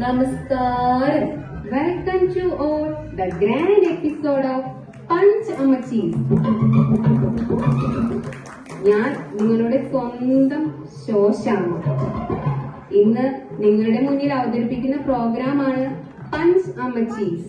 നമസ്കാരം. Welcome to all the grand episode of punch Ammachis. ഞാൻ നിങ്ങളുടെ സ്വന്തം ശോശാമ്മ. ഇന്ന് നിങ്ങളുടെ മുന്നിൽ അവതരിപ്പിക്കുന്ന പ്രോഗ്രാമാണ് പഞ്ച് അമ്മച്ചീസ്.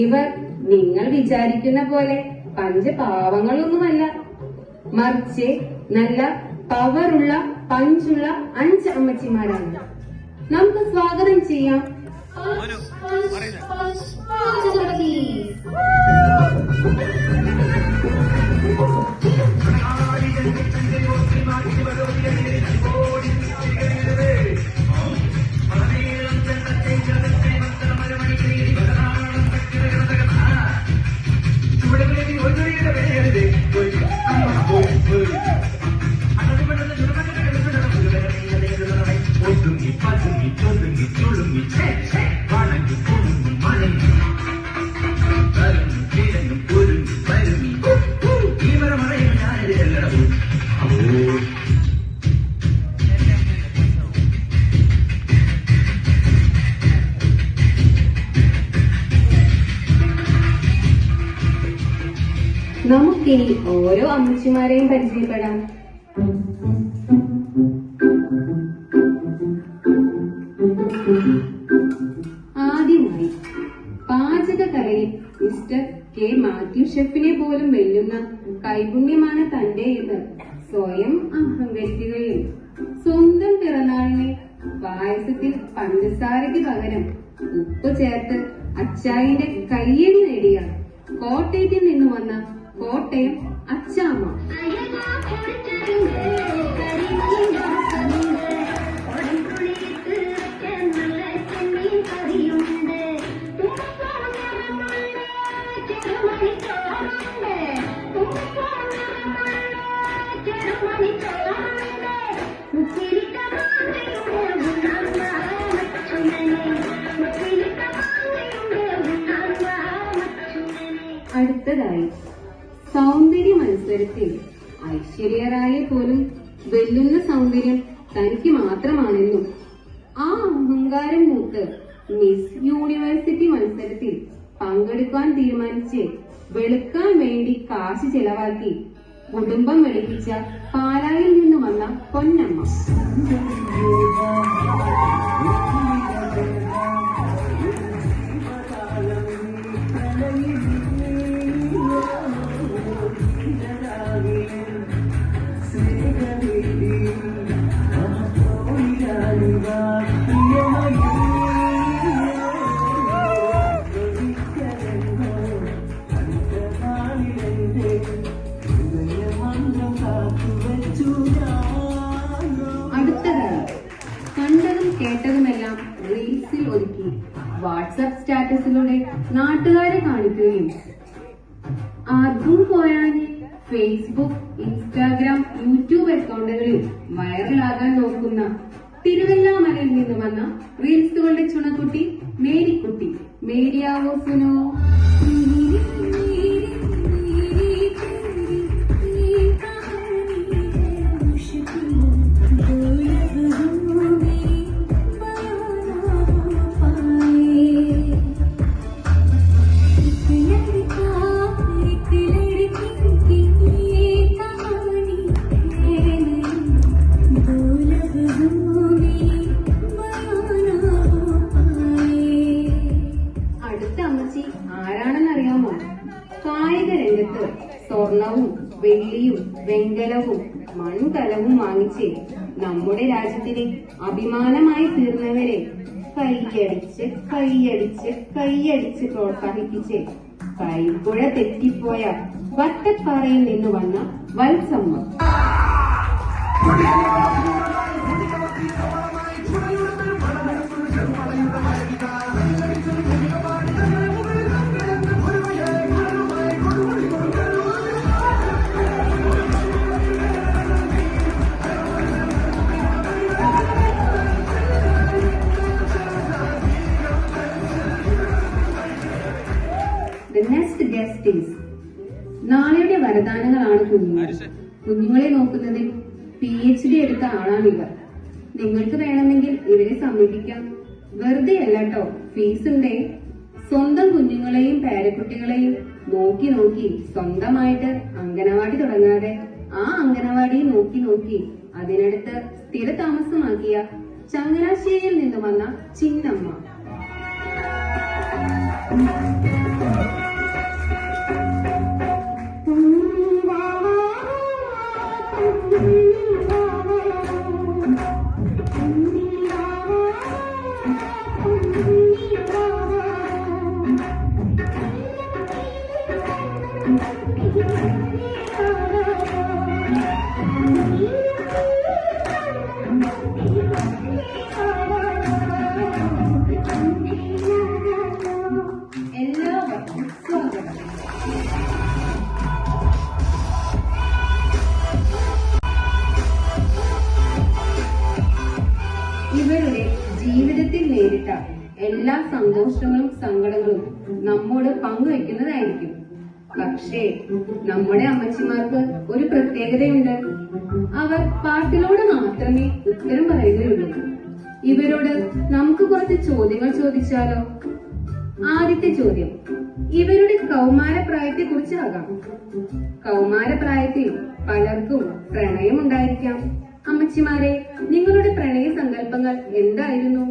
ഇവർ നിങ്ങൾ വിചാരിക്കുന്ന പോലെ പഞ്ചപാവങ്ങളൊന്നുമല്ല, മറിച്ച് നല്ല പവറുള്ള പഞ്ചുള്ള 5 അമ്മച്ചിമാരാണ്. നമുക്ക് സ്വാഗതം ചെയ്യാം. നമുക്കിനി ഓരോ അമ്മച്ചിമാരെയും പരിചയപ്പെടാം. ആദ്യമായി പാചകകലയിൽ മിസ്റ്റർ കെ മാത്യു ഷെഫിനെ പോലും വെല്ലുന്ന കൈപുണ്യമാണ് തന്റേത്. സ്വയം അഹങ്കരിക്കുകയും സ്വന്തം പിറന്നാളിനെ പായസത്തിൽ പഞ്ചസാരയ്ക്ക് പകരം ഉപ്പ് ചേർത്ത് അച്ചായിന്റെ കയ്യടി നേടിയ കോട്ടയത്തിൽ നിന്ന് വന്ന കോട്ടയം അച്ചാമ്മ. അടുത്തതായി സൗന്ദര്യ മത്സരത്തിൽ ഐശ്വര്യറായെ പോലും വെല്ലുന്ന സൗന്ദര്യം തനിക്ക് മാത്രമാണെന്നും ആ അഹങ്കാരം മൂത്ത് മിസ് യൂണിവേഴ്സിറ്റി മത്സരത്തിൽ പങ്കെടുക്കാൻ തീരുമാനിച്ച് വെളുക്കാൻ വേണ്ടി കാശ് ചെലവാക്കി കുടുംബം വെളുപ്പിച്ച പാലായിൽ നിന്ന് വന്ന പൊന്നമ്മ. അടുത്തതായി കണ്ടതും കേട്ടതുമെല്ലാം റീൽസിൽ ഒതുക്കി വാട്സാപ്പ് സ്റ്റാറ്റസിലൂടെ നാട്ടുകാരെ കാണിക്കുകയും അതും പോയാൽ ഫേസ്ബുക്ക്, ഇൻസ്റ്റാഗ്രാം, യൂട്യൂബ് അക്കൗണ്ടുകളിൽ വൈറലാകാൻ നോക്കുന്ന തിരുവല്ലാമലയിൽ നിന്ന് വന്ന റീൽസുകളുടെ ചുണക്കുട്ടി മേരിക്കുട്ടി. മേരിയാവോ സുനോ. ആരാണെന്നറിയാമോ? കായിക രംഗത്ത് സ്വർണവും വെള്ളിയും വെങ്കലവും മൺകലവും വാങ്ങിച്ച് നമ്മുടെ രാജ്യത്തിന് അഭിമാനമായി തീർന്നവരെ കൈയടിച്ച് കൈയടിച്ച് കൈയടിച്ച് പ്രോത്സാഹിപ്പിച്ച് കൈപ്പുഴ തെറ്റിപ്പോയ വട്ടപ്പാറയിൽ നിന്ന് വന്ന Valsamma. The next guest is നാളെയുടെ വരദാനങ്ങളാണ് കുഞ്ഞുങ്ങൾ. കുഞ്ഞുങ്ങളെ നോക്കുന്നതിൽ PhD എടുത്ത ആളാണിവർ. നിങ്ങൾക്ക് വേണമെങ്കിൽ ഇവരെ സമീപിക്കാം. വെറുതെ അല്ലാട്ടോ, ഫീസ് ഉണ്ടേ. സ്വന്തം കുഞ്ഞുങ്ങളെയും പേരക്കുട്ടികളെയും നോക്കി നോക്കി സ്വന്തമായിട്ട് അംഗനവാടി തുടങ്ങാതെ ആ അംഗനവാടി നോക്കി നോക്കി അതിനടുത്ത് സ്ഥിര താമസമാക്കിയ ചങ്ങനാശ്ശേരിയിൽ നിന്ന് വന്ന ചിന്നമ്മ. എല്ലാവർക്കും സ്വാഗതം. ഇവരുടെ ജീവിതത്തിൽ നേരിട്ട എല്ലാ സന്തോഷങ്ങളും സങ്കടങ്ങളും നമ്മോട് പങ്കുവെക്കുന്നതായിരിക്കും. പക്ഷേ നമ്മുടെ അമ്മച്ചിമാർക്ക് ഒരു പ്രത്യേകതയുണ്ട്. അവർ പാട്ടിലൂടെ മാത്രമേ ഉത്തരം പറയുകയുള്ളൂ. ഇവരോട് നമുക്ക് കുറച്ച് ചോദ്യങ്ങൾ ചോദിച്ചാലോ? ആദ്യത്തെ ചോദ്യം ഇവരുടെ കൗമാരപ്രായത്തെ കുറിച്ചാകാം. കൗമാരപ്രായത്തിൽ പലർക്കും പ്രണയമുണ്ടായിരിക്കാം. അമ്മച്ചിമാരെ, നിങ്ങളുടെ പ്രണയ സങ്കല്പങ്ങൾ എന്തായിരുന്നു?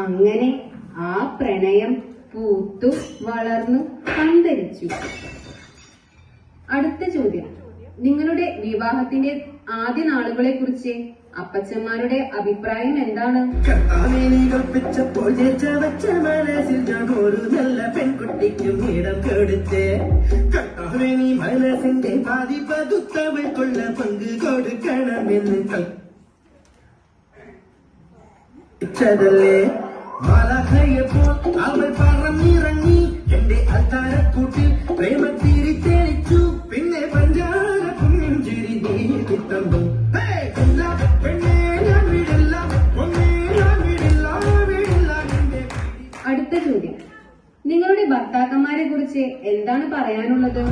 അങ്ങനെ ആ പ്രണയം പൂത്തു വളർന്നു പന്തലിച്ചു. അടുത്ത ചോദ്യം നിങ്ങളുടെ വിവാഹത്തിന്റെ ആദ്യ നാളുകളെ കുറിച്ച് അപ്പച്ചന്മാരുടെ അഭിപ്രായം എന്താണ്? കൽപ്പിച്ചപ്പോൾ മനസ്സിൽ ഞാൻ ഒരു നല്ല പെൺകുട്ടിക്കും ഇടം കൊടുത്തേ. കർത്താവിനി മനസ്സിന്റെ പാതി പതുത്തവൾക്കുള്ള പങ്ക് കൊടുക്കണമെന്ന് കൽപ്പിച്ചതല്ലേ. മലഹയപ്പോൾ അവൾ പറന്നിറങ്ങി എന്റെ അത്താരക്കൂട്ടിൽ പ്രേമത്തിരി തെളിച്ചു. പിന്നെ പഞ്ചാര പുഞ്ചിരി നീ കിട്ടുന്നു. അടുത്ത ചോദ്യം നിങ്ങളുടെ ഭർത്താക്കന്മാരെ കുറിച്ച് എന്താണ് പറയാനുള്ളത്?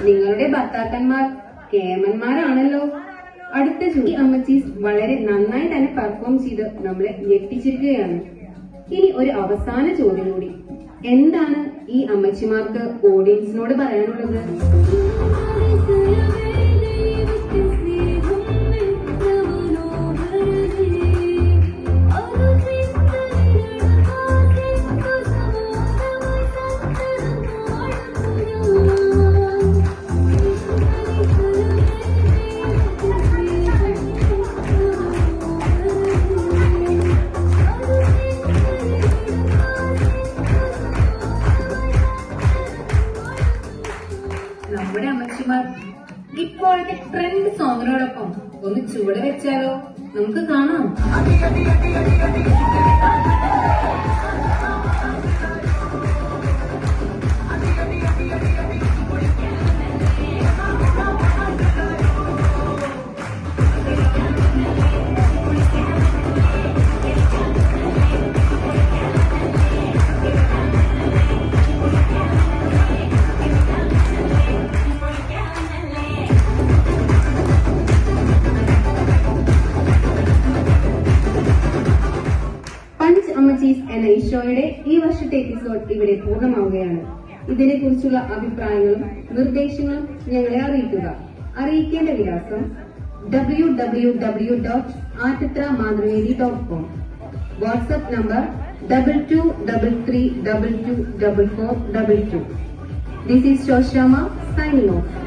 നിങ്ങളുടെ ഭർത്താക്കന്മാർ കേമന്മാരാണല്ലോ. അടുത്ത ചോദ്യം അമ്മച്ചീസ് വളരെ നന്നായി തന്നെ പെർഫോം ചെയ്ത് നമ്മളെ ഞെട്ടിച്ചിരിക്കുകയാണ്. ഇനി ഒരു അവസാന ചോദ്യം കൂടി. എന്താണ് ഈ അമ്മച്ചിമാർക്ക് ഓഡിയൻസിനോട് പറയാനുള്ളത്? നമ്മുടെ അമ്മച്ചിമാർ ഇപ്പോഴത്തെ ട്രെൻഡ് സോങ്ങിനോടൊപ്പം ഒന്ന് ചുവട് വെച്ചാലോ? നമുക്ക് കാണാം. അമ്മച്ചീസ് എന്ന ഈ ഷോയുടെ ഈ വർഷത്തെ എപ്പിസോഡ് ഇവിടെ പൂർണ്ണമാവുകയാണ്. ഇതിനെ കുറിച്ചുള്ള അഭിപ്രായങ്ങളും നിർദ്ദേശങ്ങളും ഞങ്ങളെ അറിയിക്കുക. അറിയിക്കേണ്ട വിലാസം www.aathitramadravedi.com. WhatsApp number 2233224422. This is Shoshama signing off.